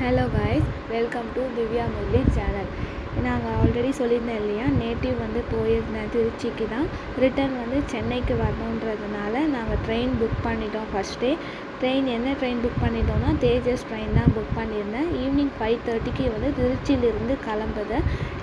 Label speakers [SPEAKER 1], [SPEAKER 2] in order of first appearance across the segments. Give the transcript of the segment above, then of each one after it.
[SPEAKER 1] Hello guys, welcome to Divya Murali channel. நாங்கள் already சொல்லியிருந்தேன் இல்லையா, நேட்டிவ் வந்து போயிருந்தேன் திருச்சிக்கு தான். ரிட்டர்ன் வந்து சென்னைக்கு வரணுன்றதுனால நாங்கள் ட்ரெயின் புக் பண்ணிட்டோம். ஃபஸ்ட்டே என்ன ட்ரெயின் புக் பண்ணிட்டோம்னா தேஜஸ் ட்ரெயின் தான் புக் பண்ணியிருந்தேன். ஈவினிங் 5:30க்கு வந்து திருச்சியிலிருந்து கிளம்புது.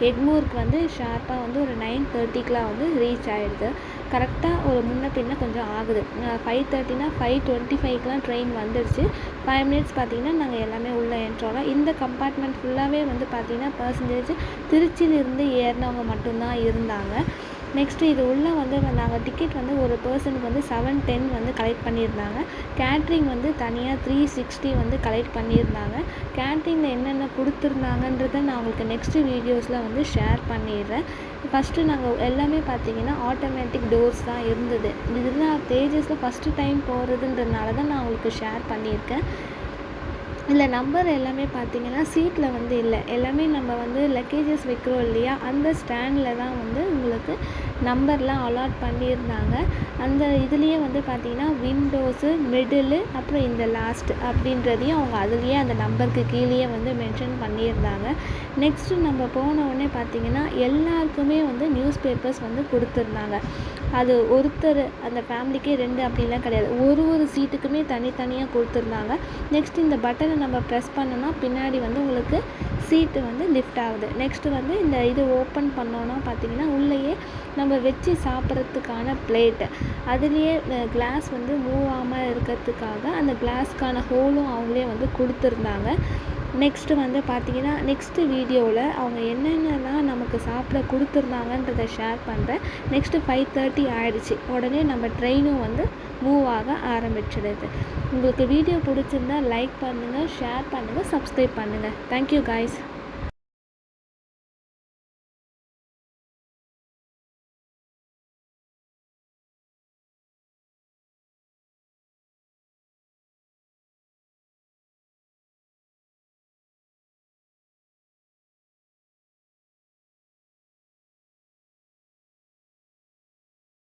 [SPEAKER 1] எக்மூருக்கு வந்து ஷார்ப்பாக வந்து ஒரு 9:30க்குலாம் வந்து ரீச் ஆகிடுது. கரெக்டாக ஒரு முன்ன பின்ன கொஞ்சம் ஆகுது. 5:30னா 5:25க்குலாம் ட்ரெயின் வந்துடுச்சு. 5 மினிட்ஸ் பார்த்திங்கன்னா நாங்கள் எல்லாமே உள்ளே என்ட்ரோலாம். இந்த கம்பார்ட்மெண்ட் ஃபுல்லாகவே வந்து பார்த்திங்கன்னா பர்சன்டேஜ் திருச்சியிலிருந்து ஏறினவங்க மட்டும்தான் இருந்தாங்க. நெக்ஸ்ட்டு இது உள்ளே வந்து நாங்கள் டிக்கெட் வந்து ஒரு பர்சனுக்கு வந்து 710 வந்து கலெக்ட் பண்ணியிருந்தாங்க. கேட்ரிங் வந்து தனியாக 360 வந்து கலெக்ட் பண்ணியிருந்தாங்க. கேட்ரிங்கில் என்னென்ன கொடுத்துருந்தாங்கன்றதை நான் உங்களுக்கு நெக்ஸ்ட்டு வீடியோஸில் வந்து ஷேர் பண்ணிடுறேன். ஃபஸ்ட்டு நாங்கள் எல்லாமே பார்த்திங்கன்னா ஆட்டோமேட்டிக் டோர்ஸ் தான் இருந்தது. இதுதான் தேஜஸில் ஃபஸ்ட்டு டைம் போகிறதுன்றதுனால தான் நான் உங்களுக்கு ஷேர் பண்ணியிருக்கேன். இதில் நம்பர் எல்லாமே பார்த்திங்கன்னா சீட்டில் வந்து இல்லை. எல்லாமே நம்ம வந்து லக்கேஜஸ் வைக்கிறோம் இல்லையா, அந்த ஸ்டாண்டில் தான் வந்து உங்களுக்கு நம்பர்லாம் அலாட் பண்ணியிருந்தாங்க. அந்த இதுலேயே வந்து பார்த்திங்கன்னா விண்டோஸு, மிடிலு, அப்புறம் இந்த லாஸ்ட்டு அப்படின்றதையும் அவங்க அதுலேயே அந்த நம்பருக்கு கீழேயே வந்து மென்ஷன் பண்ணியிருந்தாங்க. நெக்ஸ்ட்டு நம்ம போன உடனே பார்த்திங்கன்னா எல்லாருக்குமே வந்து நியூஸ் பேப்பர்ஸ் வந்து கொடுத்துருந்தாங்க. அது ஒருத்தர் அந்த ஃபேமிலிக்கே 2 அப்படிலாம் கிடையாது. ஒரு சீட்டுக்குமே தனித்தனியாக கொடுத்துருந்தாங்க. நெக்ஸ்ட் இந்த பட்டனை நம்ம ப்ரெஸ் பண்ணோன்னா பின்னாடி வந்து உங்களுக்கு சீட்டு வந்து லிஃப்ட் ஆகுது. நெக்ஸ்ட்டு வந்து இந்த இது ஓப்பன் பண்ணோன்னா பார்த்திங்கன்னா உள்ளேயே நம்ம வச்சு சாப்பிட்றதுக்கான பிளேட்டு, அதுலேயே கிளாஸ் வந்து மூவ் ஆகாமல் இருக்கிறதுக்காக அந்த கிளாஸ்க்கான ஹோலும் அவங்களே வந்து கொடுத்துருந்தாங்க. நெக்ஸ்ட்டு வந்து பார்த்திங்கன்னா நெக்ஸ்ட்டு வீடியோவில் அவங்க என்னென்னலாம் நமக்கு சாப்பிட கொடுத்துருந்தாங்கன்றதை ஷேர் பண்ணுறேன். நெக்ஸ்ட்டு 5:30 ஆகிடுச்சு. உடனே நம்ம ட்ரெயினும் வந்து மூவ் ஆக ஆரம்பிச்சிடுது. உங்களுக்கு வீடியோ பிடிச்சிருந்தா லைக் பண்ணுங்கள், ஷேர் பண்ணுங்கள், சப்ஸ்கிரைப் பண்ணுங்கள். Thank you guys.